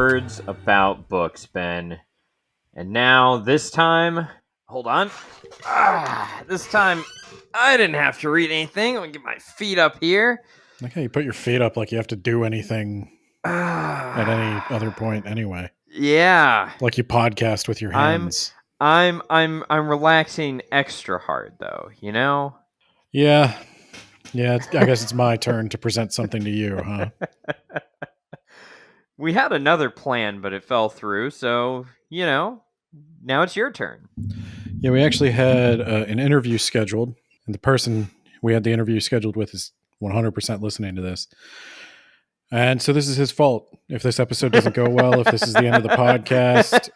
words about books, Ben. And now, this time, hold on. This time, I didn't have to read anything. I'm going to get my feet up here. Like how you put your feet up like you have to do anything at any other point anyway. Yeah. Like you podcast with your hands. I'm relaxing extra hard though, you know? Yeah. I guess it's my turn to present something to you, huh? We had another plan, but it fell through, so, now it's your turn. Yeah, we actually had an interview scheduled, and the person we had the interview scheduled with is 100% listening to this. And so this is his fault. If this episode doesn't go well, if this is the end of the podcast,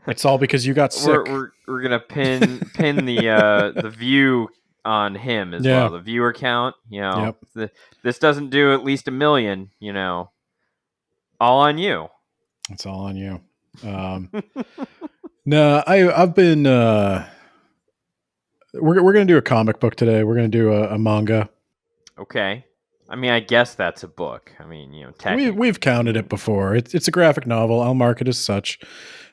it's all because you got sick. We're gonna pin the view on him as well. The viewer count. This doesn't do at least 1 million. All on you. It's all on you. No, I've been. We're gonna do a comic book today. We're gonna do a manga. Okay. I mean, I guess that's a book. I mean, technically. We've counted it before. It's a graphic novel. I'll mark it as such,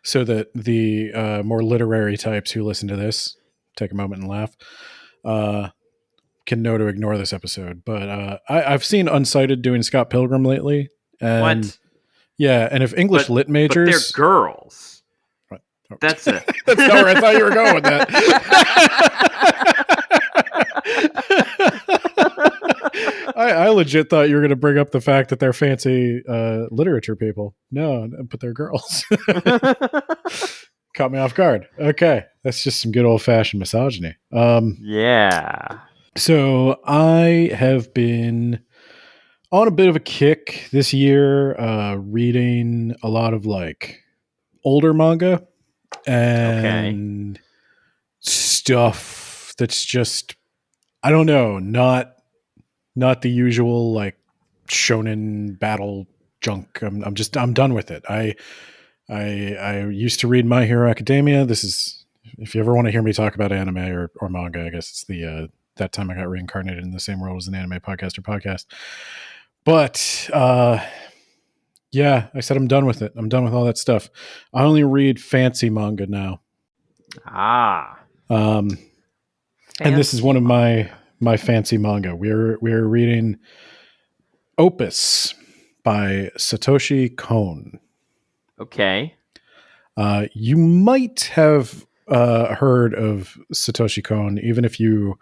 so that the more literary types who listen to this take a moment and laugh, can know to ignore this episode. But I've seen Unsighted doing Scott Pilgrim lately. And, what? Yeah, and if English lit majors, but they're girls. What? Oh. That's it. That's not where I thought you were going with that. I legit thought you were going to bring up the fact that they're fancy literature people. No, but they're girls. Caught me off guard. Okay, that's just some good old-fashioned misogyny. Yeah. So I have been on a bit of a kick this year, reading a lot of like older manga and stuff that's just, I don't know, not the usual like shonen battle junk. I'm done with it. I used to read My Hero Academia. This is, if you ever want to hear me talk about anime or manga, I guess it's the that time I got reincarnated in the same world as an anime podcast. But yeah, I said I'm done with it. I'm done with all that stuff. I only read fancy manga now. And this is one of my fancy manga. We're reading Opus by Satoshi Kon. Okay. You might have heard of Satoshi Kon, even if you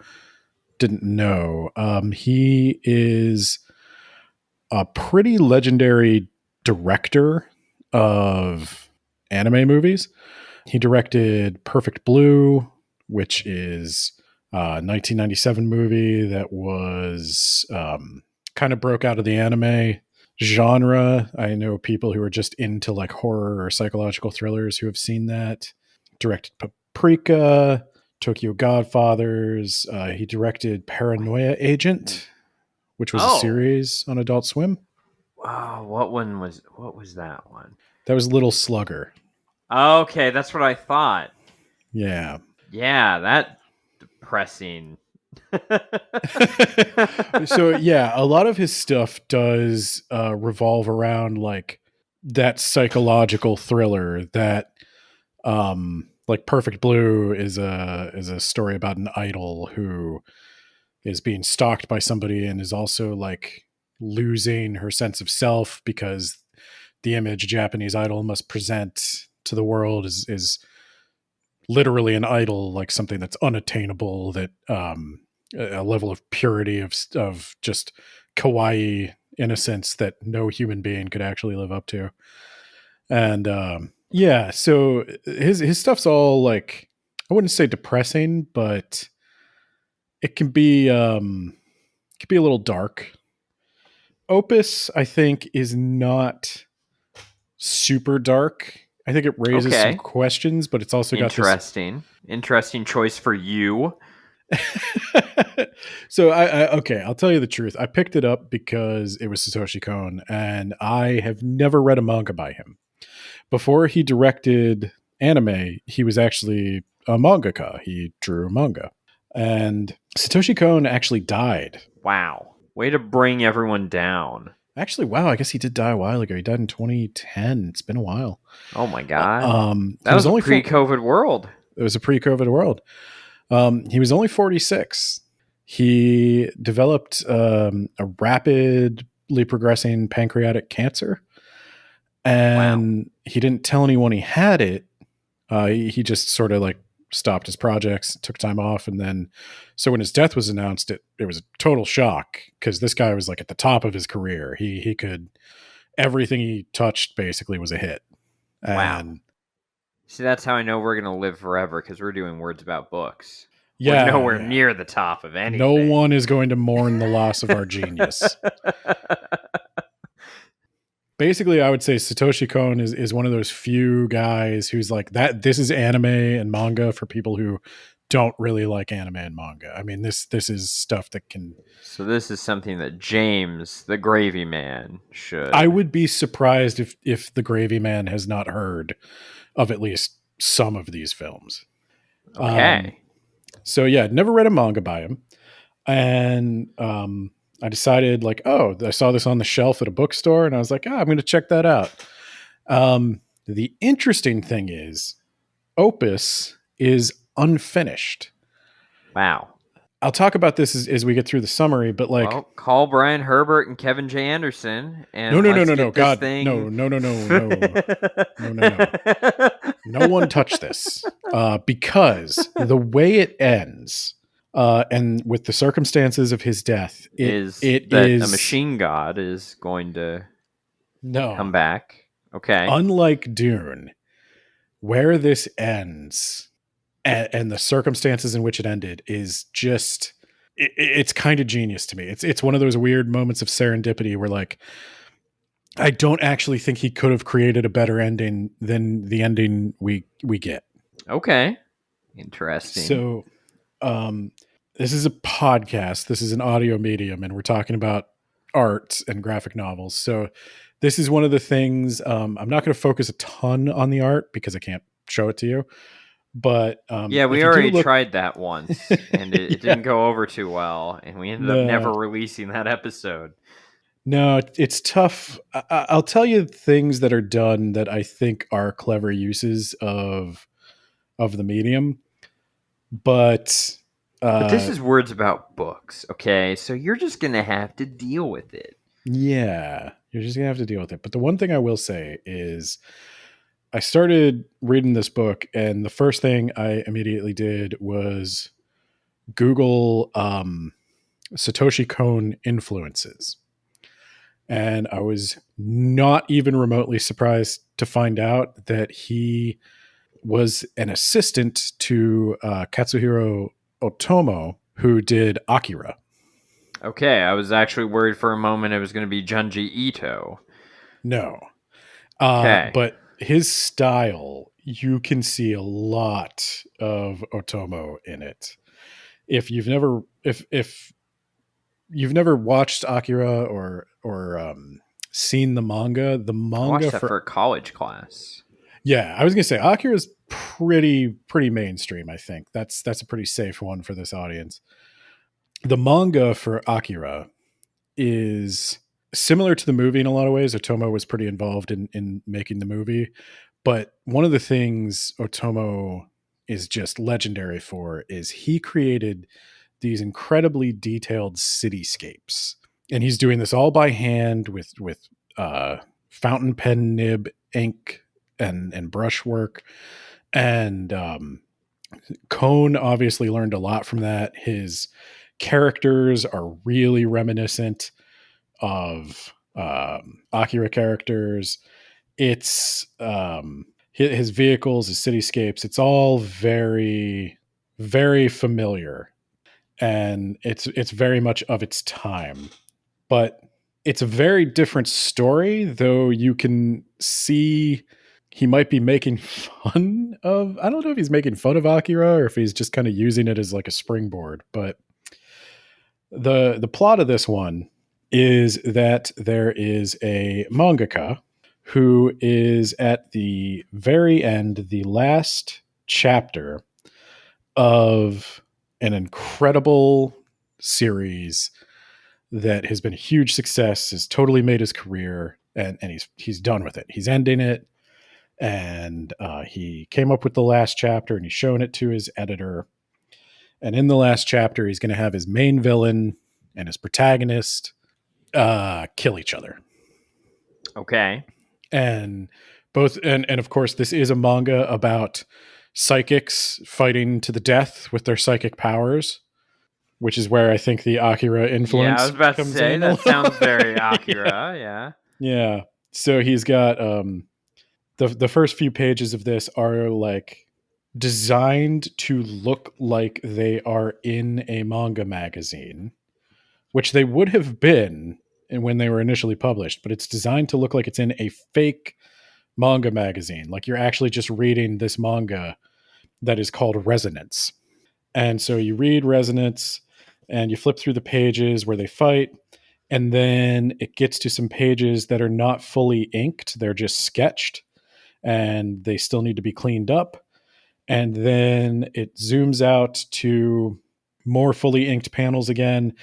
didn't know. He is a pretty legendary director of anime movies. He directed Perfect Blue, which is a 1997 movie that was kind of broke out of the anime genre. I know people who are just into like horror or psychological thrillers who have seen that. Directed Paprika, Tokyo Godfathers. He directed Paranoia Agent, which was a series on Adult Swim. Wow, what was that one? That was Little Slugger. Okay, that's what I thought. Yeah. Yeah, that depressing. So yeah, a lot of his stuff does revolve around like that psychological thriller that like Perfect Blue is a story about an idol who is being stalked by somebody and is also like losing her sense of self because the image a Japanese idol must present to the world is literally an idol, like something that's unattainable, that a level of purity of just kawaii innocence that no human being could actually live up to. And yeah, so his stuff's all like, I wouldn't say depressing, but it can be a little dark. Opus, I think, is not super dark. I think it raises some questions, but it's also got this interesting choice for you. So I'll tell you the truth. I picked it up because it was Satoshi Kon, and I have never read a manga by him. Before he directed anime, he was actually a mangaka. He drew manga. And Satoshi Kon actually died. Wow. Way to bring everyone down. Actually, wow, I guess he did die a while ago. He died in 2010. It's been a while. Oh my God. He That was was a only pre-COVID world. It was a pre-COVID world. He was only 46. He developed a rapidly progressing pancreatic cancer, and he didn't tell anyone he had it. He just sort of like stopped his projects, took time off, and then so when his death was announced, it was a total shock because this guy was like at the top of his career. He could everything he touched basically was a hit. Wow. And see, that's how I know we're gonna live forever, because we're doing words about books. yeah, We're nowhere yeah. near the top of anything. No one is going to mourn the loss of our genius. Basically, I would say Satoshi Kon is one of those few guys who's like that. This is anime and manga for people who don't really like anime and manga. I mean, this is stuff that can. So this is something that James, the Gravy Man, should. I would be surprised if the Gravy Man has not heard of at least some of these films. Okay. So yeah, never read a manga by him, and I decided like, oh, I saw this on the shelf at a bookstore, and I was like, I'm going to check that out. The interesting thing is, Opus is unfinished. Wow. I'll talk about this as we get through the summary, but like, well, call Brian Herbert and Kevin J. Anderson, and no, God, thing... no, no one touch this, because the way it ends, and with the circumstances of his death, it is a machine god is going to come back. Okay, unlike Dune, where this ends. And the circumstances in which it ended is just it's kind of genius to me. It's one of those weird moments of serendipity where like I don't actually think he could have created a better ending than the ending we get. Okay. Interesting. So this is a podcast, this is an audio medium, and we're talking about art and graphic novels. So this is one of the things I'm not going to focus a ton on the art because I can't show it to you. But yeah, we already tried that once, and it didn't go over too well, and we ended up never releasing that episode. No, it's tough. I'll tell you things that are done that I think are clever uses of the medium, but this is words about books, okay? So you're just gonna have to deal with it. Yeah, you're just gonna have to deal with it. But the one thing I will say is, I started reading this book, and the first thing I immediately did was Google Satoshi Kon influences. And I was not even remotely surprised to find out that he was an assistant to Katsuhiro Otomo, who did Akira. Okay, I was actually worried for a moment it was going to be Junji Ito. No. But his style, you can see a lot of Otomo in it. If you've never watched Akira or seen the manga I watched that for a college class. Yeah, I was gonna say Akira's pretty mainstream. I think that's a pretty safe one for this audience. The manga for Akira is similar to the movie in a lot of ways. Otomo was pretty involved in making the movie, but one of the things Otomo is just legendary for is he created these incredibly detailed cityscapes, and he's doing this all by hand with fountain pen nib ink and brushwork. And Kon obviously learned a lot from that. His characters are really reminiscent of Akira characters. It's his vehicles, his cityscapes. It's all very, very familiar, and it's very much of its time. But it's a very different story, though you can see he might be making fun of, I don't know if he's making fun of Akira or if he's just kind of using it as like a springboard. But the plot of this one is that there is a mangaka who is at the very end, the last chapter of an incredible series that has been a huge success, has totally made his career, and he's done with it. He's ending it, and he came up with the last chapter, and he's showing it to his editor. And in the last chapter, he's going to have his main villain and his protagonist kill each other. Okay. And of course, this is a manga about psychics fighting to the death with their psychic powers, which is where I think the Akira influence. Yeah, I was about to say that sounds very Akira. Yeah. So he's got the first few pages of this are like designed to look like they are in a manga magazine, which they would have been when they were initially published, but it's designed to look like it's in a fake manga magazine. Like you're actually just reading this manga that is called Resonance. And so you read Resonance and you flip through the pages where they fight. And then it gets to some pages that are not fully inked. They're just sketched and they still need to be cleaned up. And then it zooms out to more fully inked panels again.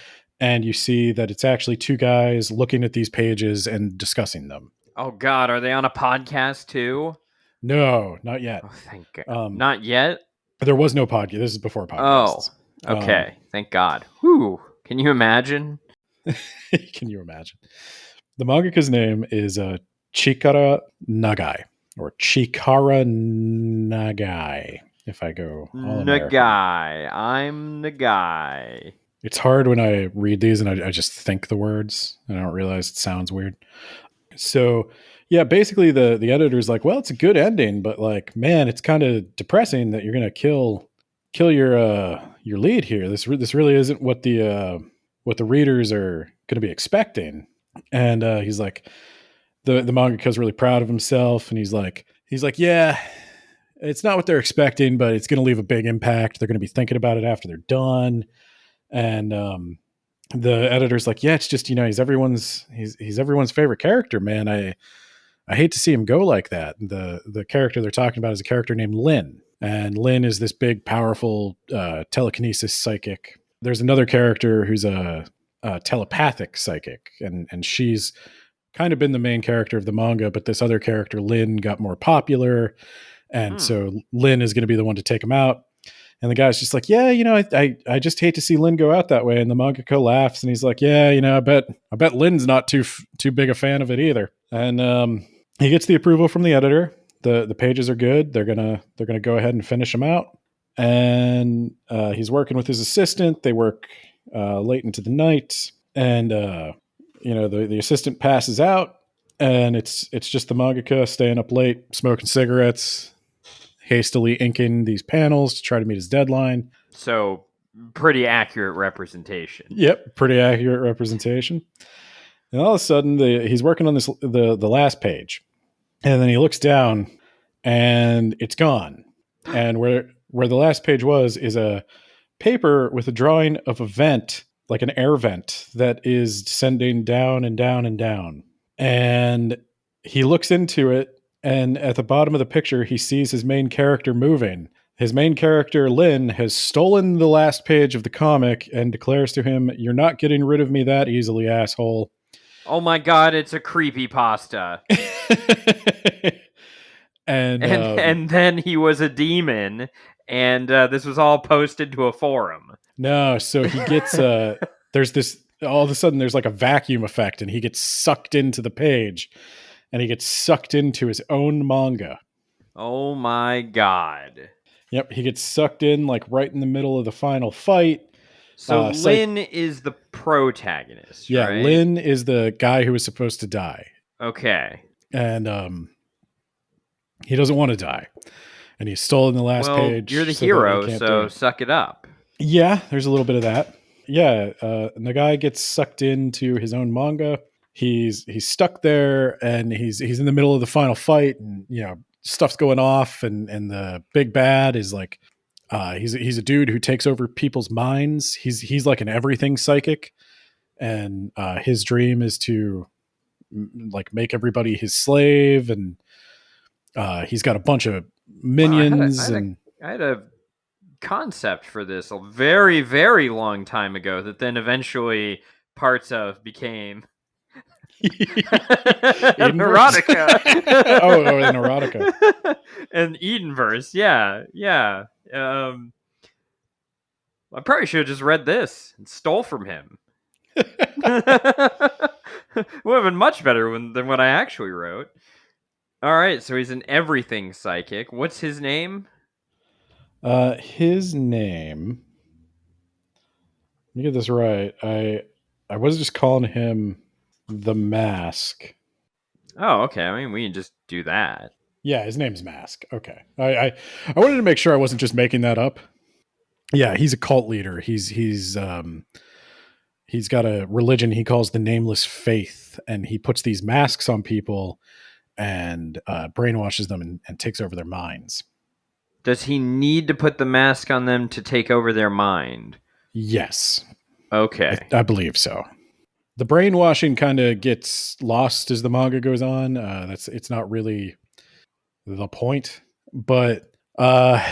And you see that it's actually two guys looking at these pages and discussing them. Oh, God. Are they on a podcast, too? No, not yet. Oh, thank God. Not yet? There was no podcast. This is before podcasts. Oh, okay. Thank God. Whew. Can you imagine? Can you imagine? The mangaka's name is Chikara Nagai, or Chikara Nagai, if I go all Nagai. I'm Nagai. It's hard when I read these and I just think the words and I don't realize it sounds weird. So, yeah, basically the editor's like, well, it's a good ending, but like, man, it's kind of depressing that you're going to kill your lead here. This really isn't what the readers are going to be expecting. And he's like, the mangaka's really proud of himself, and he's like, yeah, it's not what they're expecting, but it's going to leave a big impact. They're going to be thinking about it after they're done. And the editor's like, yeah, it's just, he's everyone's favorite character, man. I hate to see him go like that. The character they're talking about is a character named Lin. And Lin is this big, powerful telekinesis psychic. There's another character who's a telepathic psychic, and she's kind of been the main character of the manga, but this other character, Lin, got more popular. And so Lin is going to be the one to take him out. And the guy's just like, yeah, I just hate to see Lin go out that way. And the mangaka laughs and he's like, yeah, I bet Lin's not too big a fan of it either. And he gets the approval from the editor. The pages are good. They're gonna go ahead and finish them out. And he's working with his assistant. They work late into the night, and the assistant passes out, and it's just the mangaka staying up late, smoking cigarettes, hastily inking these panels to try to meet his deadline. So pretty accurate representation. Yep, pretty accurate representation. And all of a sudden, he's working on the last page, and then he looks down, and it's gone. And where the last page was is a paper with a drawing of a vent, like an air vent that is descending down and down and down. And he looks into it, and at the bottom of the picture, he sees his main character moving. His main character, Lin, has stolen the last page of the comic and declares to him, "You're not getting rid of me that easily, asshole." Oh my God, it's a creepypasta. And then he was a demon, and this was all posted to a forum. No, so he gets there's this, all of a sudden there's like a vacuum effect, and he gets sucked into the page, and he gets sucked into his own manga. Oh my God. Yep, he gets sucked in like right in the middle of the final fight. So Lin is the protagonist, yeah, right? Lin is the guy who was supposed to die. Okay. And he doesn't want to die. And he's stolen the last page. You're the hero, so suck it up. Yeah, there's a little bit of that. Yeah, the guy gets sucked into his own manga. He's stuck there, and he's in the middle of the final fight, and stuff's going off, and the big bad is like, he's a dude who takes over people's minds. He's like an everything psychic, and his dream is to like make everybody his slave, and he's got a bunch of minions. I had a concept for this a very, very long time ago that then eventually parts of became an erotica. an erotica. An Edenverse, yeah. I probably should have just read this and stole from him. Would have been much better than what I actually wrote. All right, so he's an everything psychic. What's his name? His name. Let me get this right. I was just calling him the Mask. Oh, okay. I mean, we can just do that. Yeah, his name's Mask. Okay. I wanted to make sure I wasn't just making that up. Yeah, he's a cult leader. He's got a religion he calls the Nameless Faith, and he puts these masks on people and brainwashes them and takes over their minds. Does he need to put the mask on them to take over their mind? Yes. Okay. I believe so. The brainwashing kind of gets lost as the manga goes on. It's not really the point. But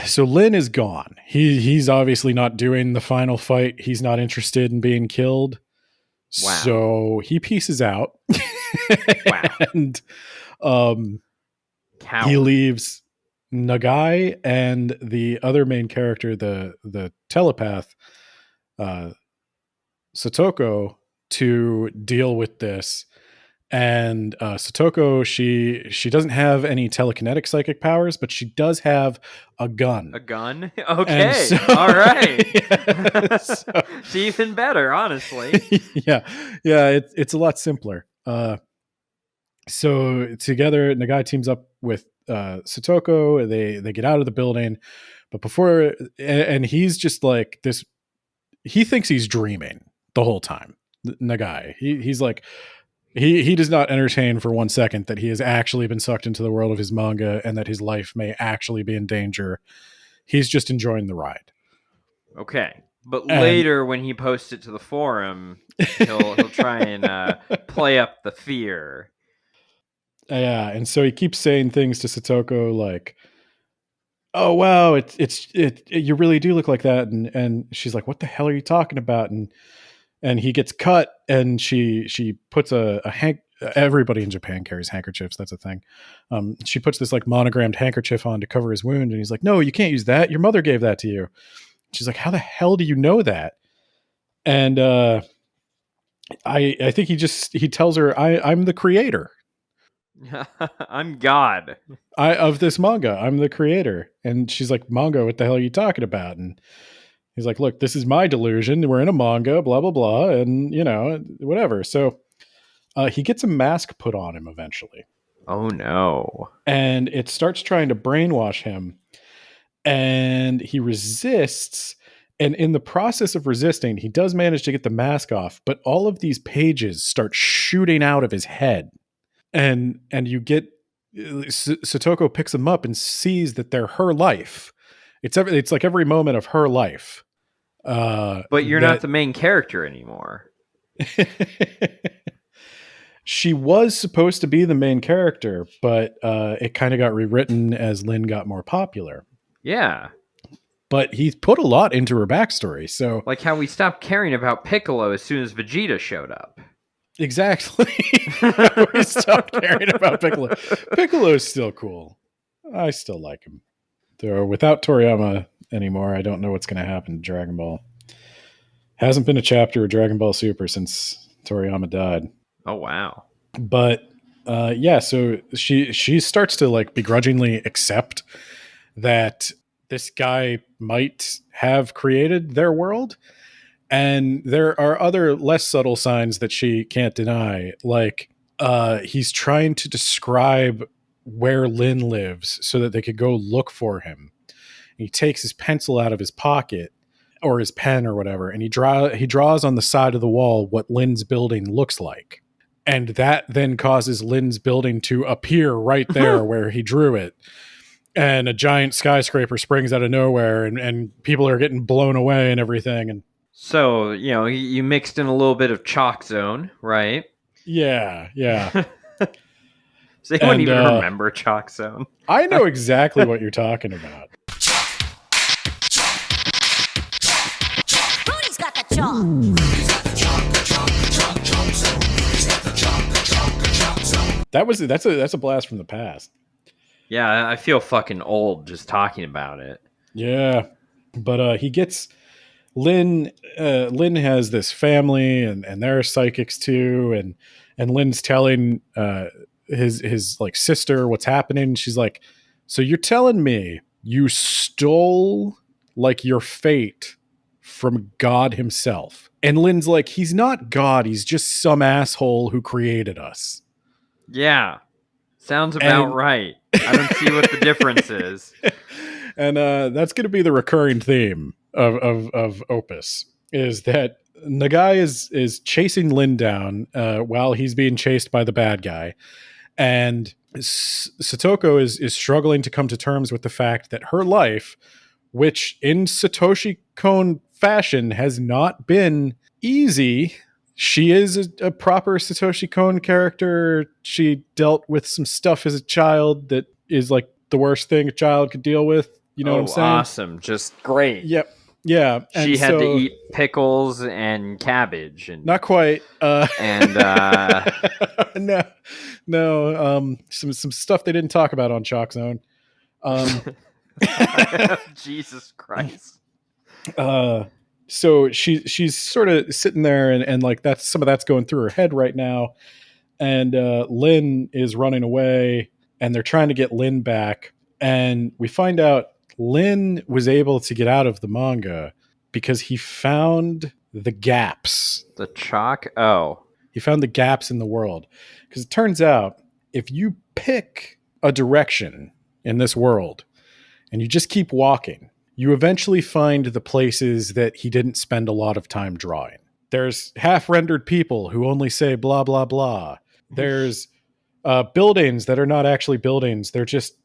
so Lin is gone. He's obviously not doing the final fight. He's not interested in being killed. Wow. So he pieces out. Wow. And he leaves Nagai and the other main character, the telepath, Satoko, to deal with this. And Satoko, she doesn't have any telekinetic psychic powers, but she does have a gun. A gun? Okay. So, all right. Yeah, so, it's even better, honestly. Yeah. It's a lot simpler. So together, Nagai teams up with Satoko. They get out of the building, but before, and he's just like this. He thinks he's dreaming the whole time. Nagai. He's like. He does not entertain for 1 second that he has actually been sucked into the world of his manga and that his life may actually be in danger. He's just enjoying the ride. Okay. But later when he posts it to the forum, he'll try and play up the fear. Yeah, and so he keeps saying things to Satoko like, "Oh wow, it's you really do look like that," and she's like, "What the hell are you talking about?" And he gets cut, and she puts a everybody in Japan carries handkerchiefs. That's a thing. She puts this like monogrammed handkerchief on to cover his wound, and he's like, "No, you can't use that. Your mother gave that to you." She's like, "How the hell do you know that?" And I think he tells her, "I'm the creator. I'm God. Of this manga. I'm the creator." And she's like, "Manga? What the hell are you talking about?" And he's like, "Look, this is my delusion. We're in a manga, blah, blah, blah. And, whatever." So he gets a mask put on him eventually. Oh, no. And it starts trying to brainwash him. And he resists. And in the process of resisting, he does manage to get the mask off. But all of these pages start shooting out of his head. And you get... Satoko picks them up and sees that they're her life. It's like every moment of her life. But you're not the main character anymore. She was supposed to be the main character, but it kind of got rewritten as Lin got more popular. Yeah. But he put a lot into her backstory. So, like how we stopped caring about Piccolo as soon as Vegeta showed up. Exactly. We stopped caring about Piccolo. Piccolo's still cool. I still like him. Though without Toriyama anymore, I don't know what's going to happen to Dragon Ball. Hasn't been a chapter of Dragon Ball Super since Toriyama died. Oh, wow. But so she starts to like begrudgingly accept that this guy might have created their world. And there are other less subtle signs that she can't deny. Like he's trying to describe where Lin lives so that they could go look for him. And he takes his pencil out of his pocket or his pen or whatever, and he draws on the side of the wall what Lin's building looks like. And that then causes Lin's building to appear right there where he drew it. And a giant skyscraper springs out of nowhere, and people are getting blown away and everything. And so, you mixed in a little bit of Chalk Zone, right? Yeah. So you wouldn't even remember Chalk Zone. I know exactly what you're talking about. Rudy's got the chalk. That's a blast from the past. Yeah, I feel fucking old just talking about it. Yeah, but he gets Lynn. Lynn has this family, and they're psychics too, and Lynn's telling his like sister what's happening. She's like, "So you're telling me you stole like your fate from God himself?" And Lynn's like, "He's not God. He's just some asshole who created us." Yeah, sounds about And right. I don't see what the difference is. and that's going to be the recurring theme of Opus, is that the guy is chasing Lynn down while he's being chased by the bad guy, and Satoko is struggling to come to terms with the fact that her life, which in Satoshi Kon fashion has not been easy. She is a proper Satoshi Kon character. She dealt with some stuff as a child that is like the worst thing a child could deal with. You know what I'm Oh, saying? awesome. Just great. Yep. Yeah. And She had to so, eat pickles and cabbage and not quite. and No, no. Some stuff they didn't talk about on Chalk Zone. Um, Jesus Christ. so she's sort of sitting there, and like that's some of that's going through her head right now. And Lynn is running away, and they're trying to get Lynn back. And we find out Lynn was able to get out of the manga because he found the gaps. The chalk? Oh. He found the gaps in the world. Because it turns out if you pick a direction in this world and you just keep walking, you eventually find the places that he didn't spend a lot of time drawing. There's half rendered people who only say blah, blah, blah. There's buildings that are not actually buildings. They're just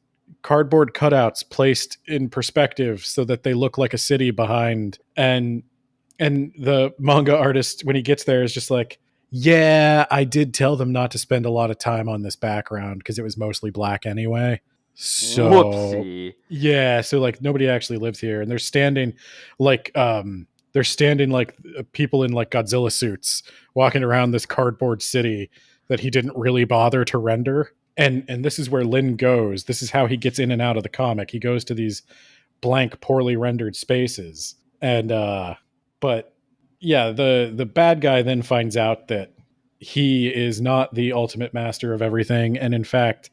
cardboard cutouts placed in perspective so that they look like a city behind. And the manga artist, when he gets there, is just like, yeah, I did tell them not to spend a lot of time on this background because it was mostly black anyway. So Whoopsie. yeah, so like nobody actually lives here, and they're standing like people in like Godzilla suits walking around this cardboard city that he didn't really bother to render. And this is where Lynn goes. This is how he gets in and out of the comic. He goes to these blank, poorly rendered spaces. And but yeah, the bad guy then finds out that he is not the ultimate master of everything, and in fact,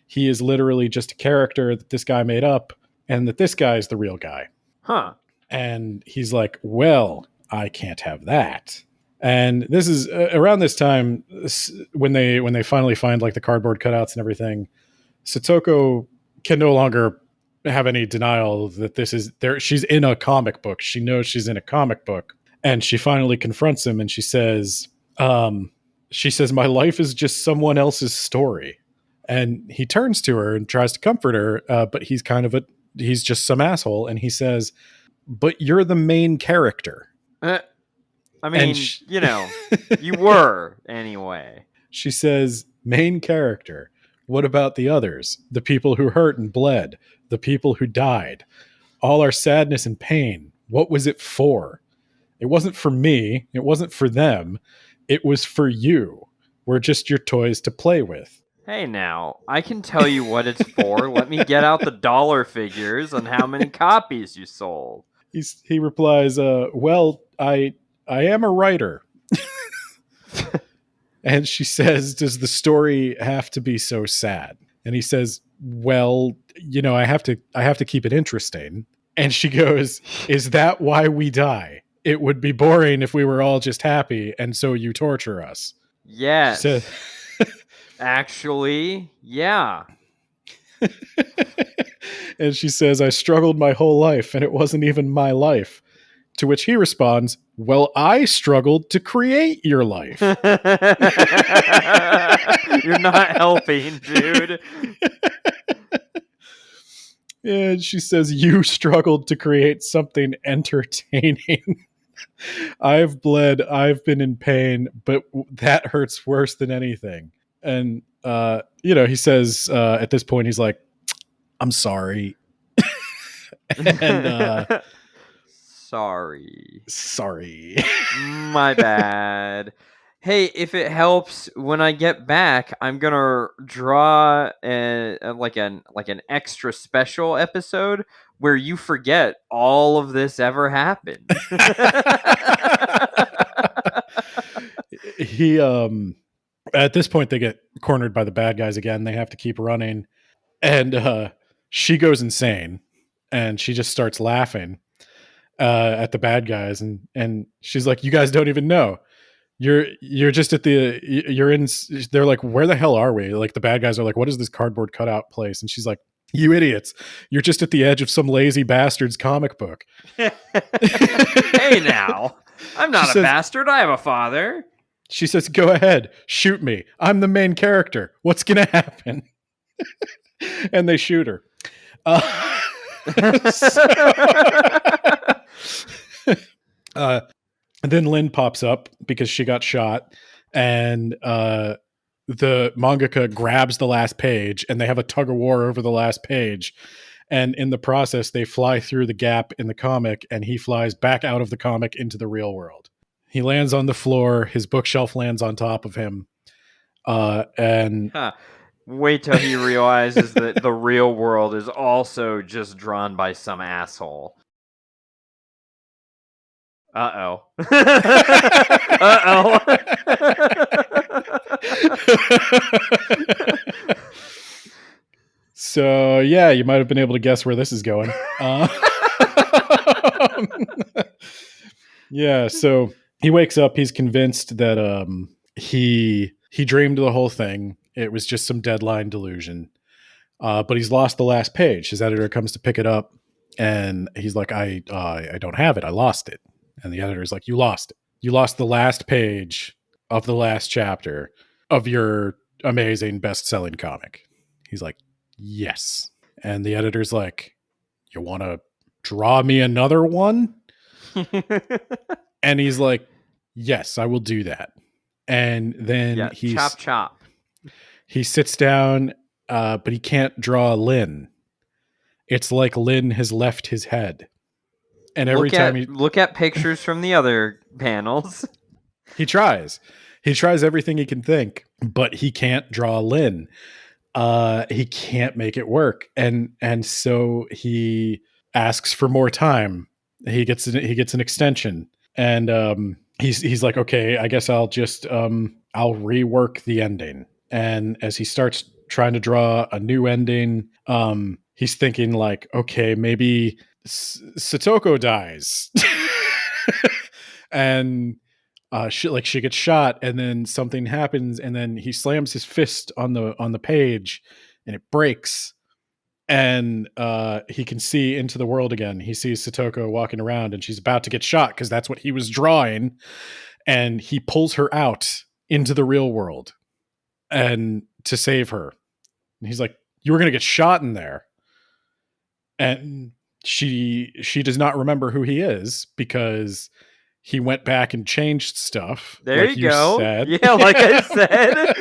he is literally just a character that this guy made up, and that this guy is the real guy. Huh. And he's like, well, I can't have that. And this is around this time when they finally find like the cardboard cutouts and everything. Satoko can no longer have any denial that this is there. She's in a comic book. She knows she's in a comic book, and she finally confronts him, and she says, "My life is just someone else's story." And he turns to her and tries to comfort her, but he's just some asshole, and he says, "But you're the main character." I mean, you were anyway. She says, "Main character. What about the others? The people who hurt and bled, the people who died, all our sadness and pain. What was it for? It wasn't for me. It wasn't for them. It was for you. We're just your toys to play with." Hey now, I can tell you what it's for. Let me get out the dollar figures on how many copies you sold. He replies, "Well, I am a writer." And she says, "Does the story have to be so sad?" And he says, "Well, I have to keep it interesting." And she goes, "Is that why we die? It would be boring if we were all just happy, and so you torture us." Yes. She said, actually, yeah. and she says, "I struggled my whole life, and it wasn't even my life." To which he responds, "Well, I struggled to create your life." You're not helping, dude. And she says, "You struggled to create something entertaining." "I've bled, I've been in pain, but that hurts worse than anything." And, he says at this point, he's like, "I'm sorry." And sorry. sorry. My bad. hey, if it helps, when I get back, I'm gonna draw like an extra special episode where you forget all of this ever happened. He at this point they get cornered by the bad guys again. They have to keep running, and she goes insane, and she just starts laughing at the bad guys, and she's like, "You guys don't even know. You're just at the you're in." They're like, "Where the hell are we?" Like the bad guys are like, "What is this cardboard cutout place?" And she's like, "You idiots! You're just at the edge of some lazy bastard's comic book." Hey now, I'm She not a says, bastard. I have a father. She says, "Go ahead, shoot me. I'm the main character. What's gonna happen?" And they shoot her. So, then Lynn pops up because she got shot, and the mangaka grabs the last page, and they have a tug of war over the last page. And in the process, they fly through the gap in the comic, and he flies back out of the comic into the real world. He lands on the floor. His bookshelf lands on top of him. And Huh. Wait till he realizes that the real world is also just drawn by some asshole. Uh-oh. Uh-oh. So, yeah, you might have been able to guess where this is going. Yeah, so he wakes up. He's convinced that he dreamed the whole thing. It was just some deadline delusion. But he's lost the last page. His editor comes to pick it up, and he's like, I don't have it. I lost it. And the editor's like, you lost it. You lost the last page of the last chapter of your amazing best-selling comic. He's like, yes. And the editor's like, you want to draw me another one? And he's like, yes, I will do that. And then Yeah, chop. he sits down, but he can't draw Lynn. It's like Lynn has left his head. And every time look at pictures from the other panels. He tries everything he can think, but he can't draw Lynn. He can't make it work, and so he asks for more time. He gets an extension, and he's like, okay, I guess I'll just I'll rework the ending. And as he starts trying to draw a new ending, he's thinking like, okay, maybe Satoko dies. And she gets shot, and then something happens, and then he slams his fist on the page, and it breaks, and he can see into the world again. He sees Satoko walking around, and she's about to get shot because that's what he was drawing, and he pulls her out into the real world and to save her. And he's like, "You were gonna get shot in there," and she does not remember who he is because he went back and changed stuff. There like you go. Said. Yeah, like I said.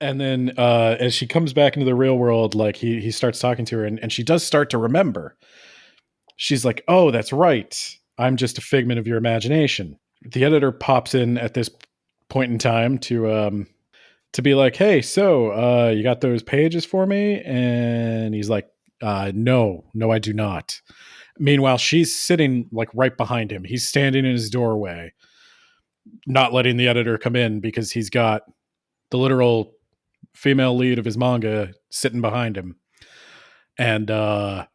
And then as she comes back into the real world, like he starts talking to her, and she does start to remember. She's like, oh, that's right. I'm just a figment of your imagination. The editor pops in at this point in time to be like, hey, so you got those pages for me? And he's like, no, I do not. Meanwhile, she's sitting like right behind him. He's standing in his doorway, not letting the editor come in because he's got the literal female lead of his manga sitting behind him. And I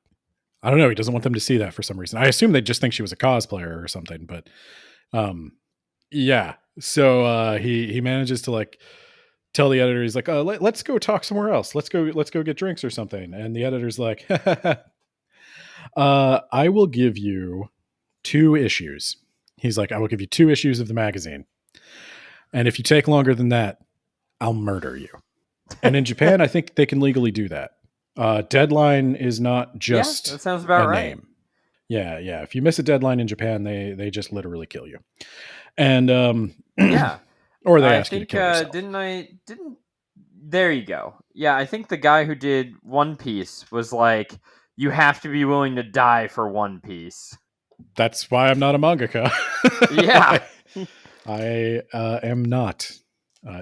don't know, he doesn't want them to see that for some reason. I assume they just think she was a cosplayer or something, but yeah. So he manages to like tell the editor, he's like, let's go talk somewhere else. Let's go get drinks or something. And the editor's like, I will give you 2 issues. He's like, I will give you 2 issues of the magazine. And if you take longer than that, I'll murder you. And in Japan, I think they can legally do that. Deadline is not just that sounds about right. Name. Yeah. If you miss a deadline in Japan, they just literally kill you. And yeah. Or they ask you to kill yourself. Didn't there you go. Yeah, I think the guy who did One Piece was like, you have to be willing to die for One Piece. That's why I'm not a mangaka. Yeah. I am not.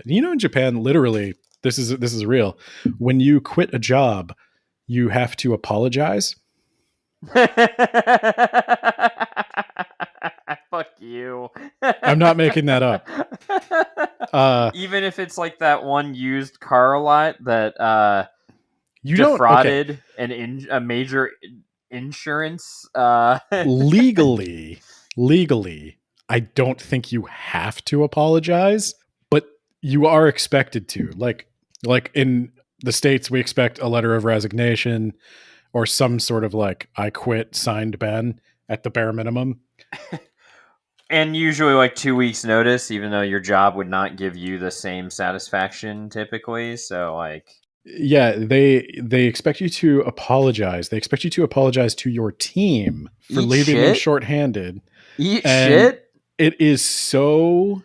In Japan, literally, this is real. When you quit a job, you have to apologize. Fuck you. I'm not making that up. Even if it's like that one used car lot that You don't. Okay, defrauded a major insurance. legally, I don't think you have to apologize, but you are expected to. Like in the States, we expect a letter of resignation or some sort of like "I quit" signed Ben at the bare minimum. And usually like 2 weeks notice, even though your job would not give you the same satisfaction typically. So like, Yeah, they expect you to apologize. They expect you to apologize to your team for eat leaving them shit, shorthanded. eat And shit. it is so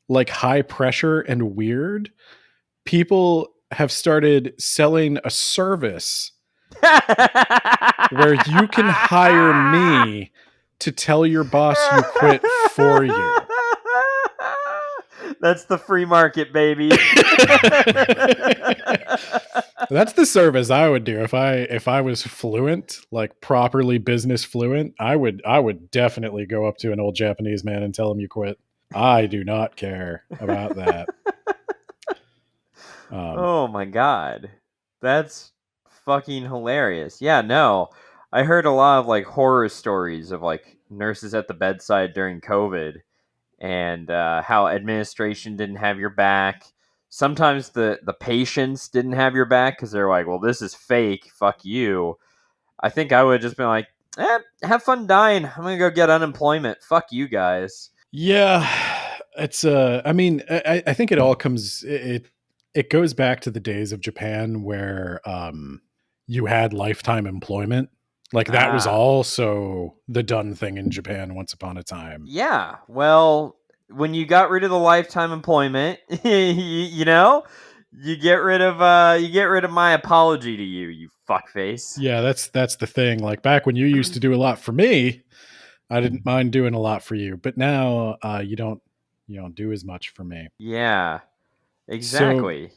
like high pressure and weird. People have started selling a service where you can hire me to tell your boss you quit for you. That's the free market, baby. That's the service I would do if I was fluent, like properly business fluent. I would definitely go up to an old Japanese man and tell him you quit. I do not care about that. Oh my god. That's fucking hilarious. Yeah, no. I heard a lot of like horror stories of like nurses at the bedside during COVID and how administration didn't have your back. Sometimes the patients didn't have your back because they're like, well, this is fake. Fuck you. I think I would have just been like, have fun dying. I'm going to go get unemployment. Fuck you guys. Yeah, it's I mean, I think it all comes it goes back to the days of Japan where you had lifetime employment. Like that was Ah. also the done thing in Japan once upon a time. Yeah. Well, when you got rid of the lifetime employment, you know, you get rid of my apology to you, you fuckface. Yeah, that's the thing. Like back when you used to do a lot for me, I didn't mind doing a lot for you, but now you don't do as much for me. Yeah, So, exactly.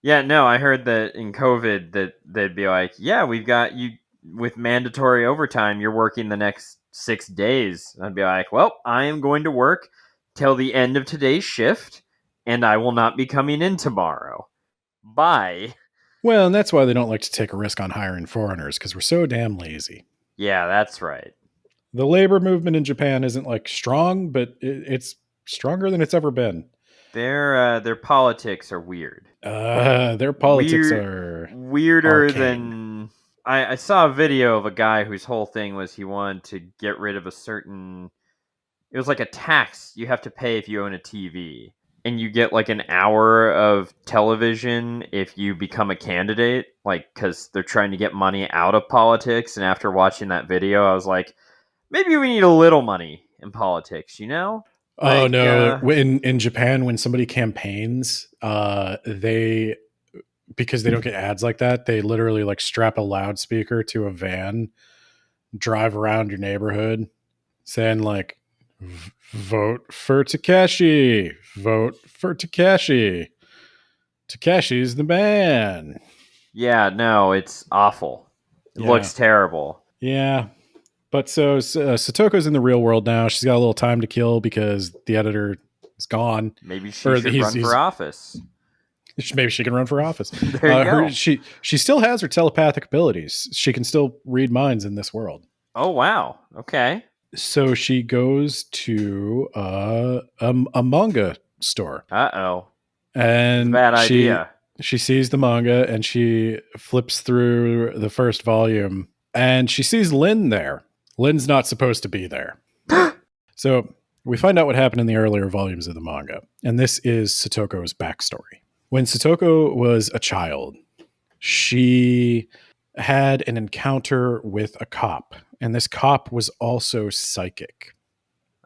Yeah, no, I heard that in COVID that they'd be like, "Yeah, we've got you with mandatory overtime. You're working the next 6 days." And I'd be like, "Well, I am going to work till the end of today's shift, and I will not be coming in tomorrow. Bye." well, and that's why they don't like to take a risk on hiring foreigners because we're so damn lazy. Yeah, that's right. The labor movement in Japan isn't like strong, but it's stronger than it's ever been. Their politics are weird. Their politics Weird, are weirder arcane. than I saw a video of a guy whose whole thing was he wanted to get rid of a certain. It was like a tax you have to pay if you own a TV, and you get like an hour of television if you become a candidate. Like because they're trying to get money out of politics. And after watching that video, I was like, maybe we need a little money in politics. You know, Oh like no! In Japan, when somebody campaigns, they because they don't get ads like that, they literally like strap a loudspeaker to a van, drive around your neighborhood, saying like, "Vote for Takashi! Vote for Takashi! Takashi's the man!" yeah, no, it's awful. It Yeah, looks terrible. yeah. But so Satoko's in the real world now. She's got a little time to kill because the editor is gone, Maybe she or should run for he's office. maybe she can run for office. There you Her go. she still has her telepathic abilities. She can still read minds in this world. Oh wow. Okay. So she goes to a manga store Uh-oh. It's a and bad idea. she sees the manga and she flips through the first volume and she sees Lin there. Lin's not supposed to be there. So we find out what happened in the earlier volumes of the manga, and this is Satoko's backstory. When Satoko was a child, she had an encounter with a cop, and this cop was also psychic.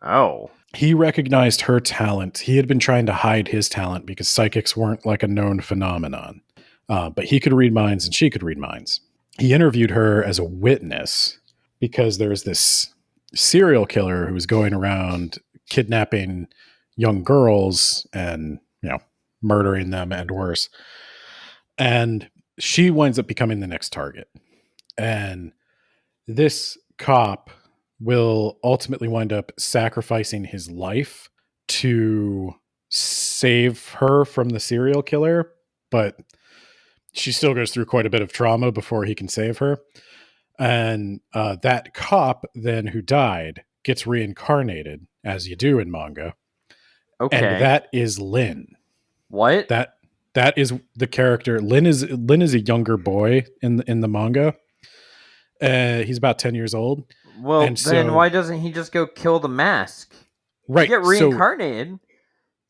Oh. He recognized her talent. He had been trying to hide his talent because psychics weren't like a known phenomenon. But he could read minds and she could read minds. He interviewed her as a witness because there's this serial killer who was going around kidnapping young girls and, murdering them and worse. And she winds up becoming the next target. And this cop will ultimately wind up sacrificing his life to save her from the serial killer, but she still goes through quite a bit of trauma before he can save her. And that cop then who died gets reincarnated, as you do in manga, and Okay. that is Lin. What? That is the character. Lin is a younger boy in the manga. He's about 10 years old. Well, And then so, why doesn't he just go kill the mask? You right. get So reincarnated.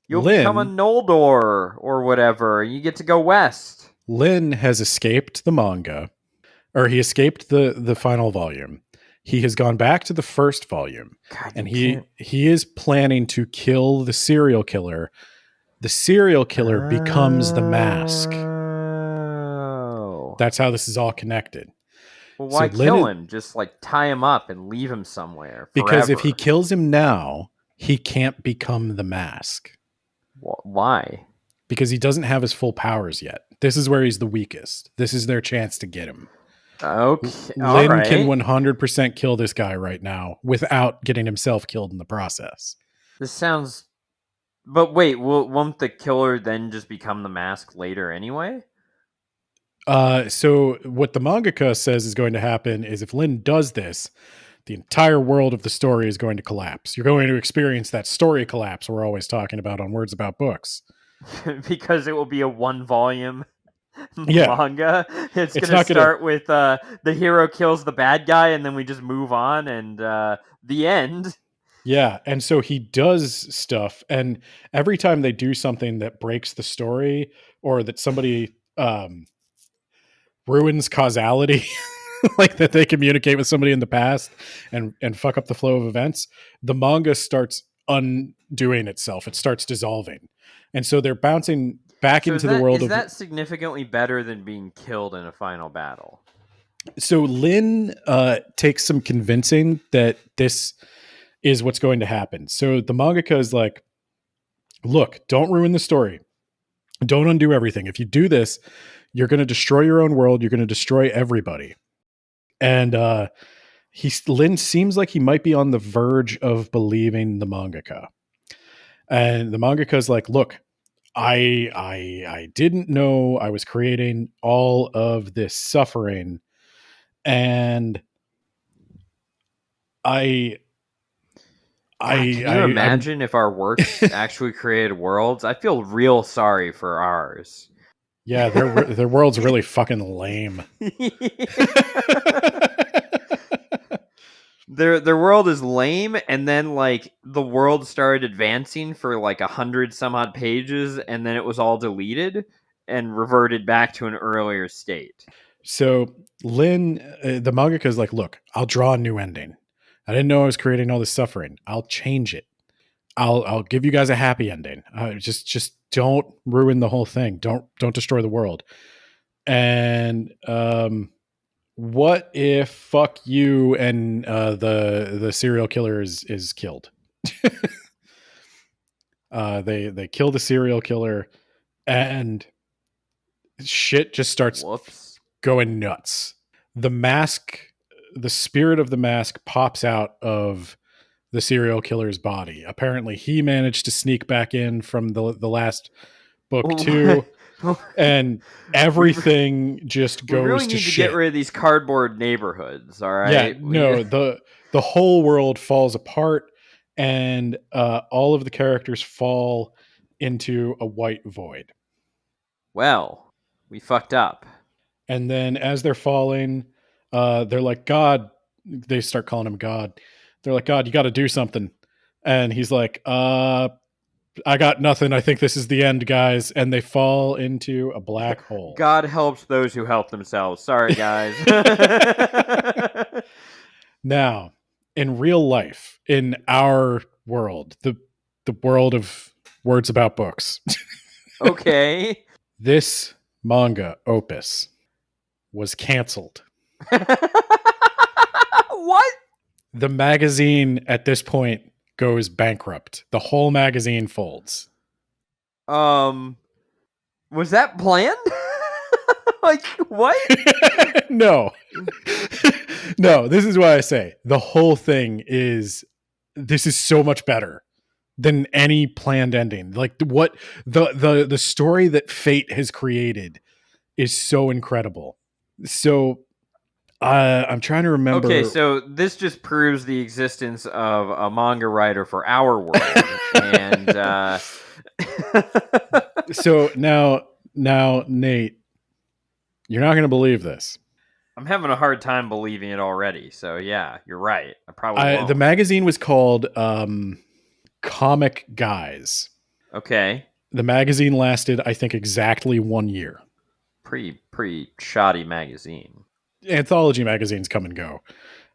You'll become a Lin Noldor or whatever. You get to go west. Lin has escaped the manga, or he escaped the final volume. He has gone back to the first volume, God, you and can't. he is planning to kill the serial killer. The serial killer becomes the mask. Oh. That's how this is all connected. Well, So why Lin kill is, him? Just like tie him up and leave him somewhere because if he forever. kills him now, he can't become the mask Why? because he doesn't have his full powers yet. This is where he's the weakest. This is their chance to get him. Okay. All Lin can right. 100% kill this guy right now without getting himself killed in the process. This sounds. But wait, won't the killer then just become the mask later anyway? So what the mangaka says is going to happen is if Lin does this, the entire world of the story is going to collapse. You're going to experience that story collapse we're always talking about on Words About Books. Because it will be a one volume Yeah, manga. It's it's gonna not going to. start with the hero kills the bad guy, and then we just move on, and the end. Yeah, and so he does stuff, and every time they do something that breaks the story or that somebody ruins causality, like that they communicate with somebody in the past and fuck up the flow of events, the manga starts undoing itself. It starts dissolving, and so they're bouncing back So into the world is of. that significantly better than being killed in a final battle? So Lin takes some convincing that this is what's going to happen. So the mangaka is like, look, don't ruin the story. Don't undo everything. If you do this, you're going to destroy your own world. You're going to destroy everybody. And Lin seems like he might be on the verge of believing the mangaka. And the mangaka is like, look, I didn't know I was creating all of this suffering, and I God, can you I'm imagine if our works actually created worlds? I feel real sorry for ours. yeah, their world's really fucking lame. Their world is lame, and then like the world started advancing for like 100 some odd pages, and then it was all deleted and reverted back to an earlier state. So Lin, the mangaka is like, look, I'll draw a new ending. I didn't know I was creating all this suffering. I'll change it. I'll give you guys a happy ending. Just don't ruin the whole thing. Don't destroy the world. And what if fuck you and the serial killer is killed? They kill the serial killer and shit just starts Whoops. going nuts. The mask, the spirit of the mask pops out of the serial killer's body. Apparently, he managed to sneak back in from the last book too, and we everything just we goes really to need to get shit. rid of these cardboard neighborhoods. All Yeah, right. no, the whole world falls apart, and all of the characters fall into a white void. Well, we fucked up. And then as they're falling, they're like, God, they start calling him God. They're like, God, you got to do something. And he's like, I got nothing. I think this is the end, guys. And they fall into a black hole. God helps those who help themselves. Sorry, guys. Now, in real life, in our world, the world of words about books, Okay. this manga, Opus, was canceled. What? The magazine at this point goes bankrupt. The whole magazine folds. Was that planned? Like what? No. No, this is why I say the whole thing is this is so much better than any planned ending. Like what the story that fate has created is so incredible. So I'm trying to Okay, remember. so this just proves the existence of a manga writer for our world, and So now Nate, you're not going to believe this. I'm having a hard time believing it already. So yeah, you're right. I probably won't. The magazine was called Comic Guys. Okay, The magazine lasted, I think, exactly 1 year. pretty shoddy magazine. Anthology magazines come and go.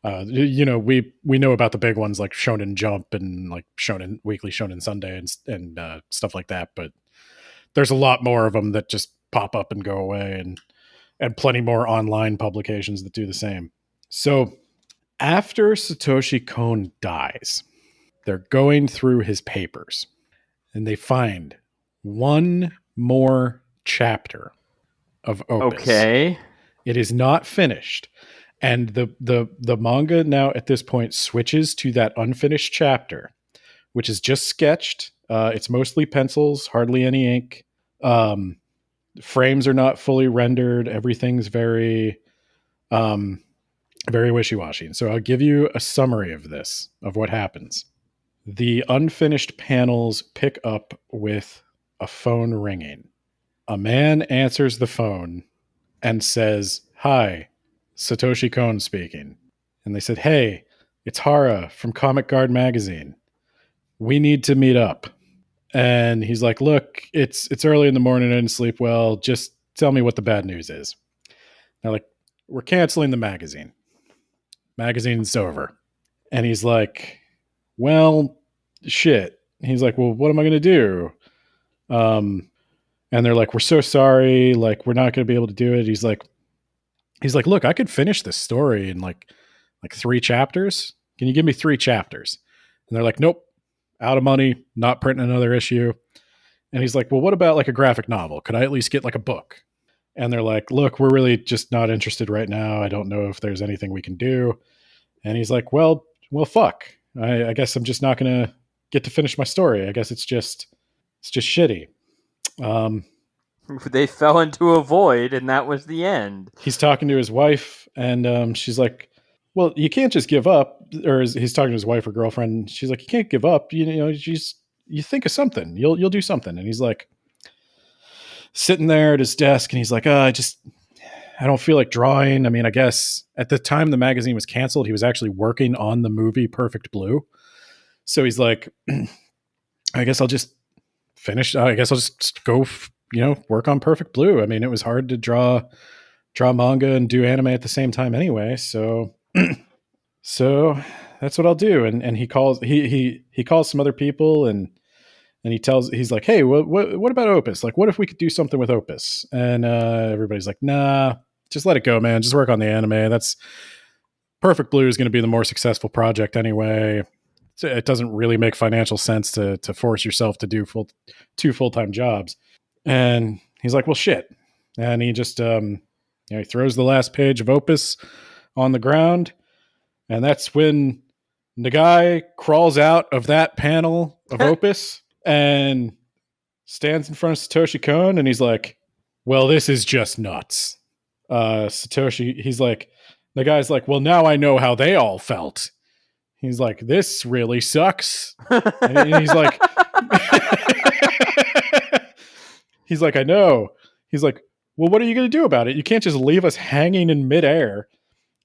We know about the big ones like Shonen Jump and like Shonen Weekly, Shonen Sunday, and stuff like that. But there's a lot more of them that just pop up and go away, and plenty more online publications that do the same. So after Satoshi Kon dies, they're going through his papers, and they find one more chapter of Opus. Okay. It is not finished. And the manga now at this point switches to that unfinished chapter, which is just sketched. It's mostly pencils, hardly any ink. Um, Frames are not fully rendered. Everything's um, very wishy-washy. So I'll give you a summary of this, of what happens. The unfinished panels pick up with a phone ringing. A man answers the phone and says, "Hi, Satoshi Kon speaking." And they said, "Hey, it's Hara from Comic Guard magazine. We need to meet up." And he's like, "Look, it's early in the morning. I didn't sleep well. Just tell me what the bad news is." They're like, "We're canceling the magazine. Magazine's over." And he's like, "Well, shit." He's like, "Well, what am I going to do?" Um, and they're like, "We're so sorry. Like, we're not going to be able to do it." He's like, "Look, I could finish this story in like 3 chapters. Can you give me 3 chapters?" And they're like, "Nope, out of money, not printing another issue." And he's like, "Well, what about like a graphic novel? Could I at least get like a book?" And they're like, "Look, we're really just not interested right now. I don't know if there's anything we can do." And he's like, well, fuck. I guess I'm just not gonna get to finish my story. I guess it's just shitty. Um, They fell into a void, and that was the end. he's talking to his wife, and she's like, "Well, you can't just give up." Or he's talking to his wife or girlfriend. She's like, "You can't give up. You think of something. You'll do something." And he's like sitting there at his desk, and he's like, I don't feel like drawing. I mean, I guess at the time the magazine was canceled, he was actually working on the movie Perfect Blue. So he's like, I guess I'll just finish. I guess I'll just go, work on Perfect Blue. I mean, it was hard to draw manga and do anime at the same time anyway. So that's what I'll do. And he calls some other people, and he's like, "Hey, what about Opus? Like, what if we could do something with Opus?" And everybody's like, "Nah, just let it go, man. Just work on the anime. That's Perfect Blue is going to be the more successful project anyway. It doesn't really make financial sense to force yourself to do 2 full-time jobs." And he's like, "Well, shit." And he just he throws the last page of Opus on the ground, and that's when Nagai crawls out of that panel of Opus and stands in front of Satoshi Kon, and he's like, "Well, this is just nuts." He's like, the guy's like, "Well, now I know how they all felt." He's like, "This really sucks." And he's like, he's like, "I know." He's like, "Well, what are you going to do about it? You can't just leave us hanging in midair."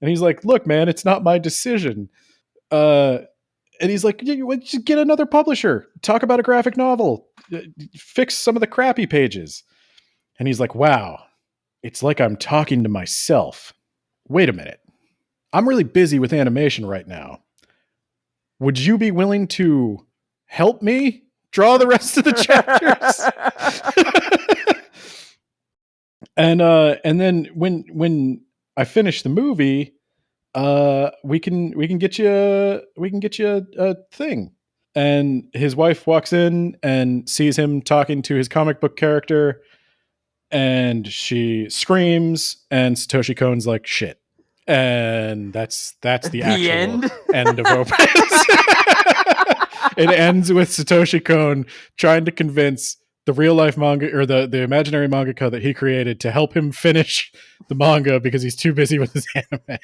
And he's like, "Look, man, it's not my decision." And he's like, "Just get another publisher. Talk about a graphic novel. Fix some of the crappy pages." And he's like, "Wow, it's like I'm talking to myself. Wait a minute. I'm really busy with animation right now. Would you be willing to help me draw the rest of the chapters?" And then when I finished the movie, we can get you a thing. And his wife walks in and sees him talking to his comic book character, and she screams, and Satoshi Kon's like, shit. And that's the The actual end. end of Opus. It ends with Satoshi Kon trying to convince the real life manga, or the imaginary mangaka that he created, to help him finish the manga because he's too busy with his anime.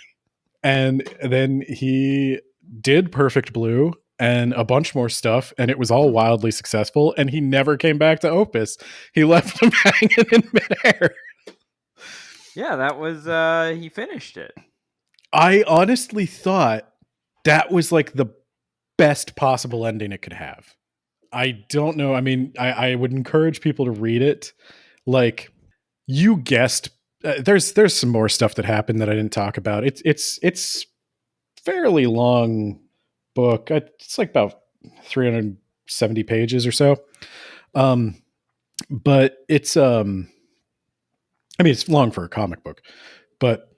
And then he did Perfect Blue and a bunch more stuff, and it was all wildly successful, and he never came back to Opus. He left him hanging in midair. Yeah, that was he finished it. I honestly thought that was like the best possible ending it could have. I don't know. I mean, I would encourage people to read it. Like, you guessed, there's some more stuff that happened that I didn't talk about. It's fairly long book. It's like about 370 pages or so. But it's I mean, it's long for a comic book, but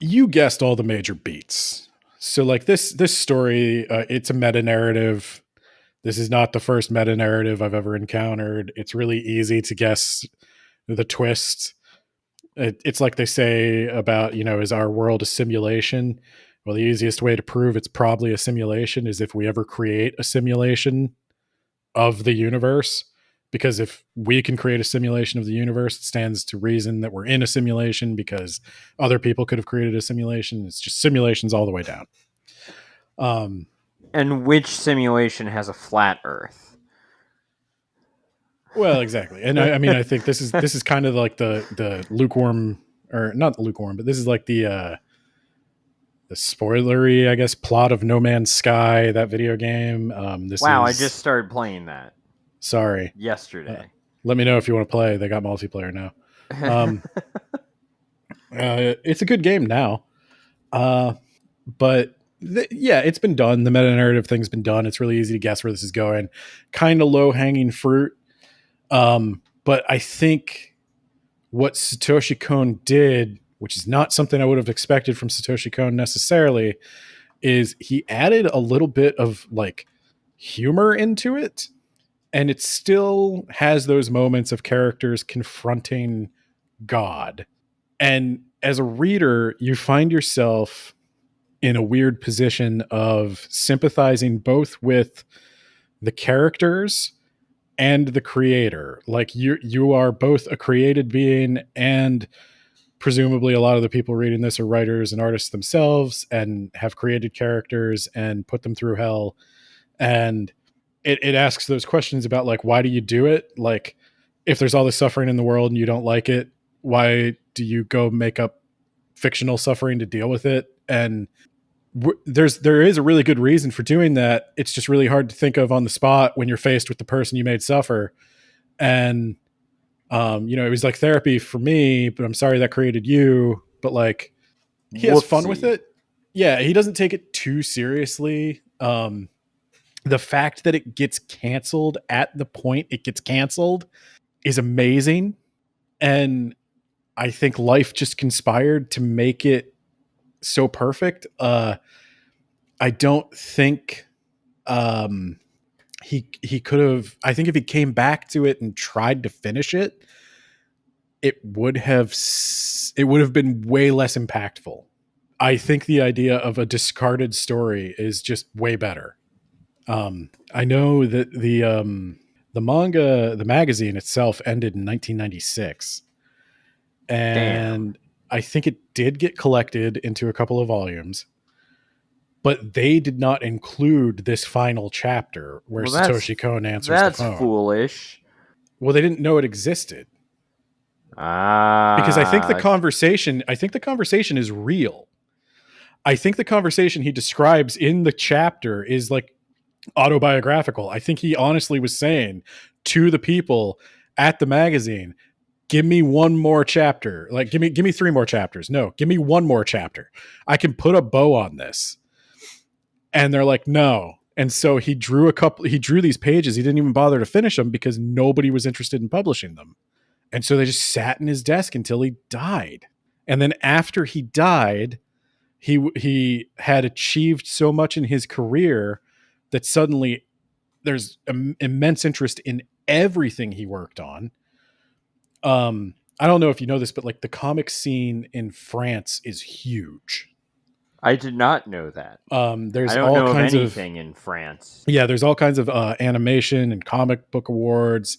you guessed all the major beats. So like this story, it's a meta narrative. This is not the first meta narrative I've ever encountered. It's really easy to guess the twist. It's like they say about, is our world a simulation? Well, the easiest way to prove it's probably a simulation is if we ever create a simulation of the universe. Because if we can create a simulation of the universe, it stands to reason that we're in a simulation, because other people could have created a simulation. It's just simulations all the way down. And which simulation has a flat Earth? Well, exactly. And I mean, I think this is kind of like the lukewarm, or not lukewarm, but this is like the spoilery, I guess, plot of No Man's Sky, that video game. I just started playing that. Sorry. Yesterday. Let me know if you want to play. They got multiplayer now. It's a good game now. But yeah, it's been done. The meta narrative thing's been done. It's really easy to guess where this is going. Kind of low hanging fruit. But I think what Satoshi Kon did, which is not something I would have expected from Satoshi Kon necessarily, is he added a little bit of like humor into it. And it still has those moments of characters confronting God. And as a reader, you find yourself in a weird position of sympathizing both with the characters and the creator. Like you are both a created being, and presumably a lot of the people reading this are writers and artists themselves and have created characters and put them through hell. And it asks those questions about like, why do you do it? Like, if there's all this suffering in the world and you don't like it, why do you go make up fictional suffering to deal with it? And there is a really good reason for doing that. It's just really hard to think of on the spot when you're faced with the person you made suffer. And it was like therapy for me, but I'm sorry that created you. But like, he has fun with it. Yeah, he doesn't take it too seriously. The fact that it gets canceled at the point it gets canceled is amazing. And I think life just conspired to make it so perfect. I don't think he could have. I think if he came back to it and tried to finish it, it would have been way less impactful. I think the idea of a discarded story is just way better. I know that the manga, the magazine itself, ended in 1996, and I think it did get collected into a couple of volumes, but they did not include this final chapter where Satoshi Kon answers the phone. That's foolish. Well, they didn't know it existed. Because I think the conversation is real. I think the conversation he describes in the chapter is like autobiographical. I think he honestly was saying to the people at the magazine, give me one more chapter. Like, give me 3 more chapters. No, give me one more chapter. I can put a bow on this. And they're like, no. And so he drew these pages. He didn't even bother to finish them because nobody was interested in publishing them. And so they just sat in his desk until he died. And then after he died, he had achieved so much in his career that suddenly there's immense interest in everything he worked on. I don't know if you know this, but like the comic scene in France is huge. I did not know that. I There's don't all know of kinds of anything in France. yeah, there's all kinds of animation and comic book awards,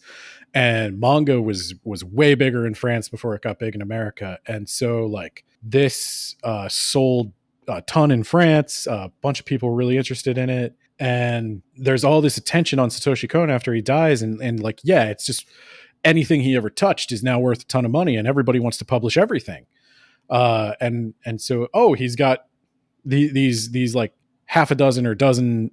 and manga was way bigger in France before it got big in America, and so like this sold a ton in France. A bunch of people were really interested in it, and there's all this attention on Satoshi Kon after he dies, and like yeah, it's just anything he ever touched is now worth a ton of money, and everybody wants to publish everything. And so he's got these like half a dozen or dozen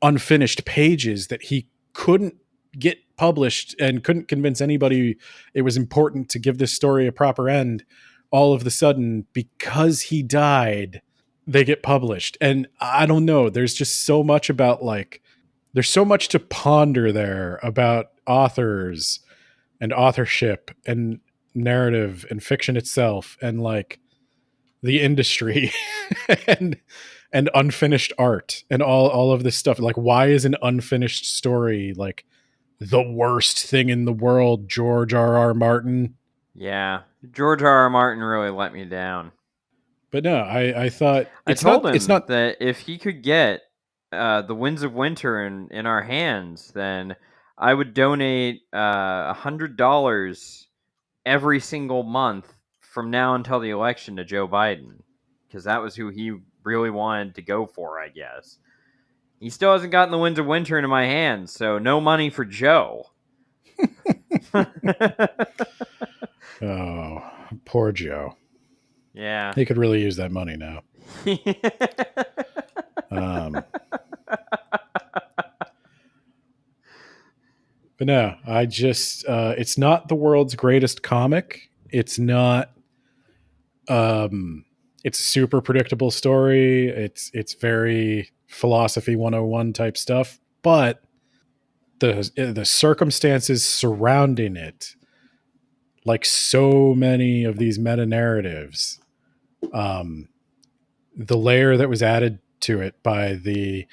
unfinished pages that he couldn't get published and couldn't convince anybody it was important to give this story a proper end. All of the sudden, because he died, they get published. And I don't know, there's just so much about like there's so much to ponder there about authors and authorship and narrative and fiction itself and like the industry and unfinished art and all of this stuff. Like, why is an unfinished story like the worst thing in the world, George R.R. Martin? Yeah, George R.R. Martin really let me down. But no, I thought I it's told not. him It's not. that if he could get the Winds of Winter in our hands, then I would donate $100 every single month from now until the election to Joe Biden, because that was who he really wanted to go for, I guess. He still hasn't gotten the Winds of Winter into my hands, so no money for Joe. Oh, poor Joe. Yeah. He could really use that money now. But no, I just it's not the world's greatest comic. It's not it's a super predictable story. It's very philosophy 101 type stuff, but the circumstances surrounding it, like so many of these meta narratives, the layer that was added to it by the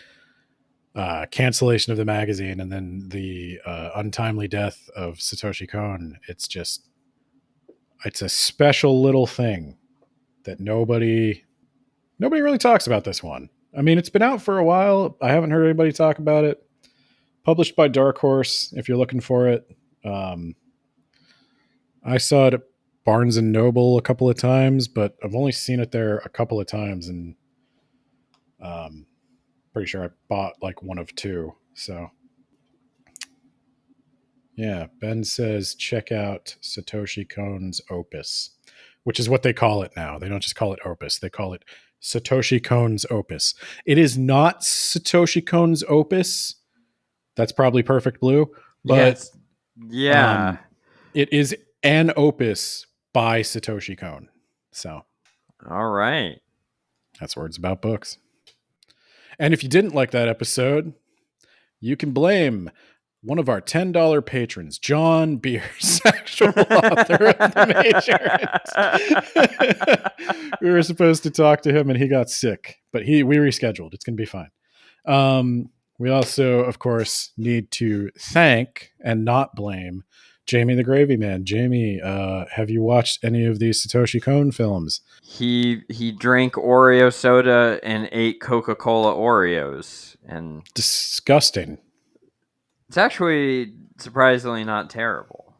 cancellation of the magazine and then the untimely death of Satoshi Kon, it's a special little thing that nobody really talks about. This one, I mean, it's been out for a while. I haven't heard anybody talk about it. Published by Dark Horse, if you're looking for it. I saw it at Barnes and Noble a couple of times, but I've only seen it there a couple of times, and pretty sure I bought like one of two. So yeah, Ben says check out Satoshi Kon's Opus, which is what they call it now. They don't just call it Opus; they call it Satoshi Kon's Opus. It is not Satoshi Kon's Opus. That's probably Perfect Blue, but yes. Yeah. It is an opus by Satoshi Kon. So, all right. That's Words About Books. And if you didn't like that episode, you can blame one of our $10 patrons, John Beers, actual author of The Matrix. We were supposed to talk to him and he got sick, but we rescheduled. It's going to be fine. We also, of course, need to thank and not blame Jamie the Gravy Man. Jamie, have you watched any of these Satoshi Kon films? He drank Oreo soda and ate Coca-Cola Oreos, and disgusting. It's actually surprisingly not terrible.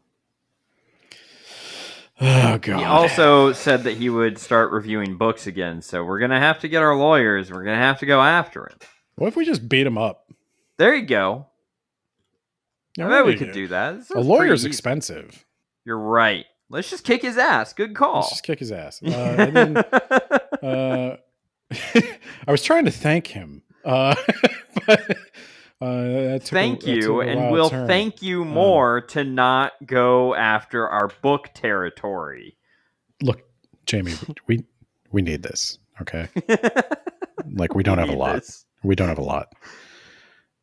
Oh, God. He also said that he would start reviewing books again, so we're going to have to get our lawyers. We're going to have to go after him. What if we just beat him up? There you go. I bet we could do that. A lawyer's expensive. You're right. Let's just kick his ass. Good call. Let's just kick his ass. And then, I was trying to thank him. But thank you, and we'll thank you more to not go after our book territory. Look, Jamie, we need this, okay? Like we don't have a lot. We don't have a lot.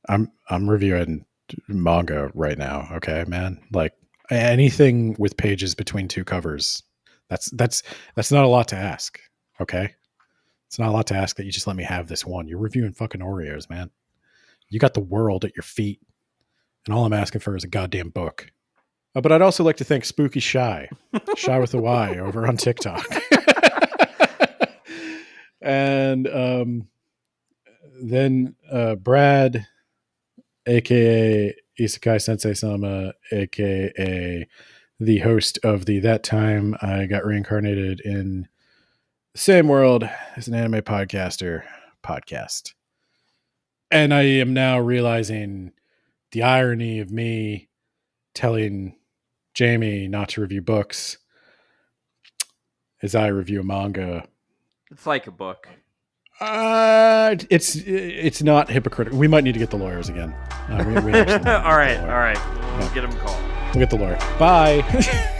I'm reviewing manga right now, okay, man? Like anything with pages between two covers. That's not a lot to ask, okay? It's not a lot to ask that you just let me have this one. You're reviewing fucking Oreos, man. You got the world at your feet. And all I'm asking for is a goddamn book. But I'd also like to thank Spooky Shy, Shy with a Y, over on TikTok. And then Brad, aka Isekai Sensei Sama, aka the host of the That Time I Got Reincarnated in the Same World as an Anime Podcaster podcast. And I am now realizing the irony of me telling Jamie not to review books as I review a manga. It's like a book. It's not hypocritical. We might need to get the lawyers again. We All right. We'll get them called. We'll get the lawyer. Bye.